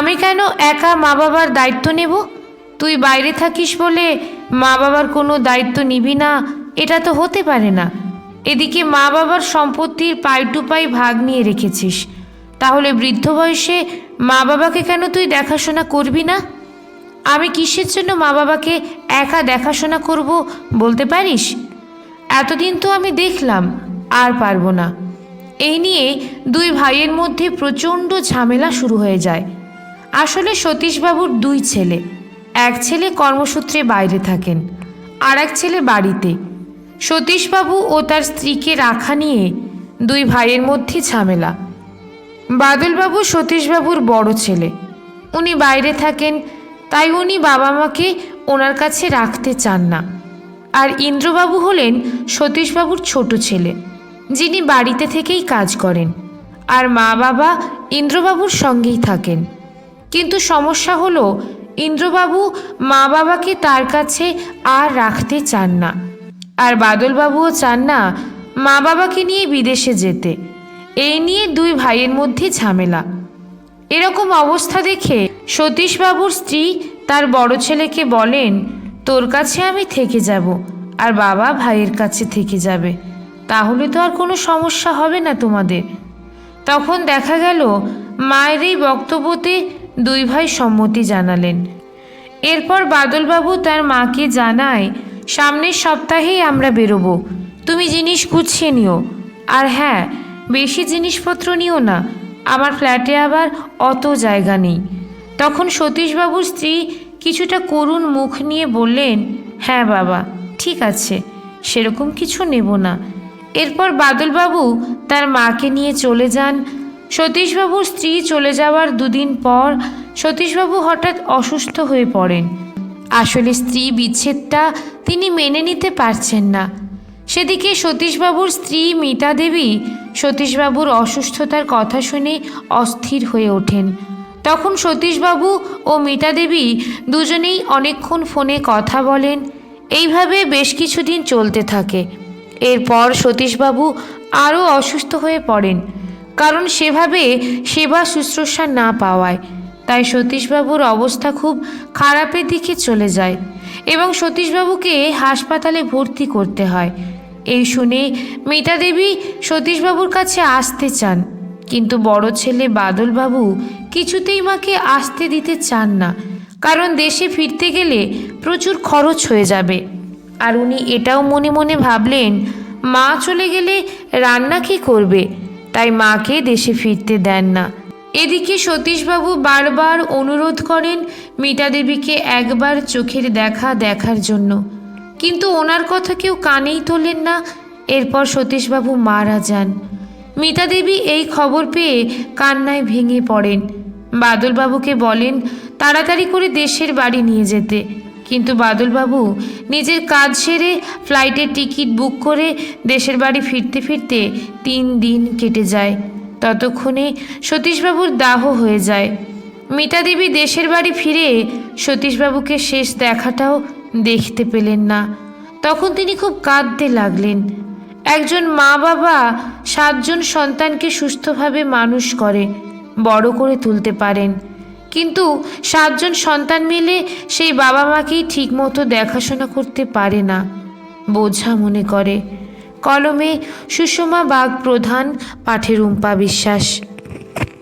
আমি কেন একা মা বাবার দায়িত্ব নেব? তুই বাইরে থাকিস বলে মা বাবার কোনো দায়িত্ব নিবি না, এটা তো হতে পারে না। এদিকে মা বাবার সম্পত্তির পাই টু পাই ভাগ নিয়ে রেখেছিস, তাহলে বৃদ্ধ বয়সে মা বাবাকে কেন তুই দেখাশোনা করবি না? আমি কিসের জন্য মা বাবাকে একা দেখাশোনা করব বলতে পারিস? এতদিন তো আমি দেখলাম, আর পারবো না। এই নিয়ে দুই ভাইয়ের মধ্যে প্রচণ্ড ঝামেলা শুরু হয়ে যায়। আসলে সতীশবাবুর দুই ছেলে, এক ছেলে কর্মসূত্রে বাইরে থাকেন, আর এক ছেলে বাড়িতে। সতীশবাবু ও তার স্ত্রীকে রাখা নিয়ে দুই ভাইয়ের মধ্যে ঝামেলা। বাদলবাবু সতীশবাবুর বড় ছেলে, উনি বাইরে থাকেন, তাই উনি বাবা মাকে ওনার কাছে রাখতে চান না। আর ইন্দ্রবাবু হলেন সতীশবাবুর ছোট ছেলে, যিনি বাড়িতে থেকেই কাজ করেন, আর মা বাবা ইন্দ্রবাবুর সঙ্গেই থাকেন। কিন্তু সমস্যা হলো ইন্দ্রবাবু মা বাবাকে তার কাছে আর রাখতে চান না, আর বাদলবাবুও চান না মা বাবাকে নিয়ে বিদেশে যেতে। এই নিয়ে দুই ভাইয়ের মধ্যে ঝামেলা। এরকম অবস্থা দেখে সতীশবাবুর স্ত্রী তার বড় ছেলেকে বলেন, তোর কাছে আমি থেকে যাব, আর বাবা ভাইয়ের কাছে থেকে যাবে, তাহলে তো আর কোনো সমস্যা হবে না তোমাদের। তখন দেখা গেল মায়ের এই বক্তব্যতে দুই ভাই সম্মতি জানালেন। এরপর বাদলবাবু তার মাকে জানায়, সামনের সপ্তাহেই আমরা বেরোবো, তুমি জিনিস গুছিয়ে নিও। আর হ্যাঁ, বেশি জিনিসপত্র নিও না, আমার ফ্ল্যাটে আবার অত জায়গা নেই। তখন সতীশবাবুর স্ত্রী কিছুটা করুণ মুখ নিয়ে বললেন, হ্যাঁ বাবা, ঠিক আছে, সেরকম কিছু নেব না। এরপর বাদলবাবু তার মাকে নিয়ে চলে যান। সতীশবাবুর স্ত্রী চলে যাওয়ার দুদিন পর সতীশবাবু হঠাৎ অসুস্থ হয়ে পড়েন। আসলে স্ত্রী বিচ্ছেদটা তিনি মেনে নিতে পারছেন না। সেদিকে সতীশবাবুর স্ত্রী মিতা দেবী সতীশবাবুর অসুস্থতার কথা শুনে অস্থির হয়ে ওঠেন। তখন সতীশবাবু ও মিতা দেবী দুজনেই অনেকক্ষণ ফোনে কথা বলেন। এইভাবে বেশ কিছুদিন চলতে থাকে। এরপর সতীশবাবু আরও অসুস্থ হয়ে পড়েন, কারণ সেভাবে সেবা শুশ্রূষা না পাওয়ায়। তাই সতীশবাবুর অবস্থা খুব খারাপের দিকে চলে যায় এবং সতীশবাবুকে হাসপাতালে ভর্তি করতে হয়। এই শুনে মিতা দেবী সতীশবাবুর কাছে আসতে চান, কিন্তু বড় ছেলে বাদলবাবু কিছুতেই মাকে আসতে দিতে চান না, কারণ দেশে ফিরতে গেলে প্রচুর খরচ হয়ে যাবে। আর উনি এটাও মনে মনে ভাবলেন, মা চলে গেলে রান্না কি করবে, তাই মাকে দেশে ফিরতে দেন না। এদিকে সতীশবাবু বারবার অনুরোধ করেন মিতা দেবীকে একবার চোখের দেখা দেখার জন্য, কিন্তু ওনার কথা কেউ কানেই তোলেন না। এরপর সতীশবাবু মারা যান। মিতা দেবী এই খবর পেয়ে কান্নায় ভেঙে পড়েন। বাদলবাবুকে বলেন তাড়াতাড়ি করে দেশের বাড়ি নিয়ে যেতে, কিন্তু বাদলবাবু নিজের কাজ সেরে ফ্লাইটের টিকিট বুক করে দেশের বাড়ি ফিরতে ফিরতে 3 দিন কেটে যায়। ততক্ষণে সতীশবাবুর দাহ হয়ে যায়। মিতা দেবী দেশের বাড়ি ফিরে সতীশবাবুকে শেষ দেখাটাও দেখতে পেলেন না। তখন তিনি খুব কাঁদতে লাগলেন। একজন মা বাবা 7 জন সন্তানকে সুস্থভাবে মানুষ করে বড় করে তুলতে পারেন, কিন্তু 7 জন সন্তান মিলে সেই বাবা মাকেই ঠিকমতো দেখাশোনা করতে পারে না, বোঝা মনে করে। কলমে সুষমা বাগ প্রধান, পাঠে রুম্পা বিশ্বাস।